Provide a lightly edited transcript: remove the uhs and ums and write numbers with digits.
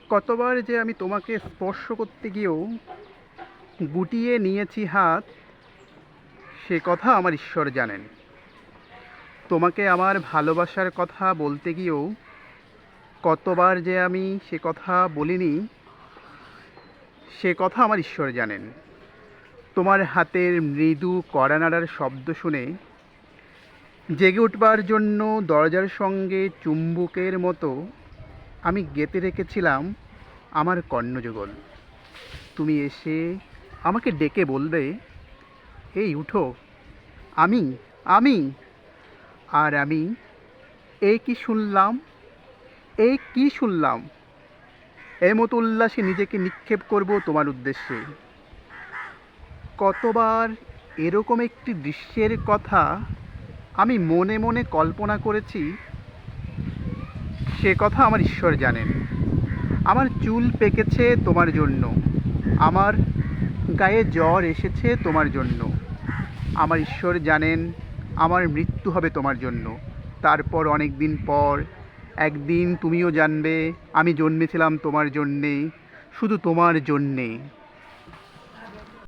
কতবার যে আমি তোমাকে স্পর্শ করতে গিয়েও গুটিয়ে নিয়েছি হাত, সে কথা আমার ঈশ্বর জানেন। তোমাকে আমার ভালোবাসার কথা বলতে গিয়েও কতবার যে আমি সে কথা বলিনি, সে কথা আমার ঈশ্বর জানেন। তোমার হাতের মৃদু কড়া নাড়ার শব্দ শুনে জেগে উঠবার জন্য দরজার সঙ্গে চুম্বকের মতো আমি গেঁথে রেখেছিলাম আমার কর্ণযুগল। তুমি এসে আমাকে ডেকে বলবে, এই উঠো, আমি আমি আর আমি এই কি শুনলাম, এই কি শুনলাম, এর মতো উল্লাসে নিজেকে নিক্ষেপ করব তোমার উদ্দেশ্যে। কতবার এরকম একটি দৃশ্যের কথা আমি মনে মনে কল্পনা করেছি, সে কথা আমার ঈশ্বর জানেন। আমার চুল পেকেছে তোমার জন্য, আমার গায়ে জ্বর এসেছে তোমার জন্য। আমার ঈশ্বর জানেন আমার মৃত্যু হবে তোমার জন্য। তারপর অনেক দিন পর একদিন তুমিও জানবে আমি জন্মেছিলাম তোমার জন্যে, শুধু তোমার জন্যে।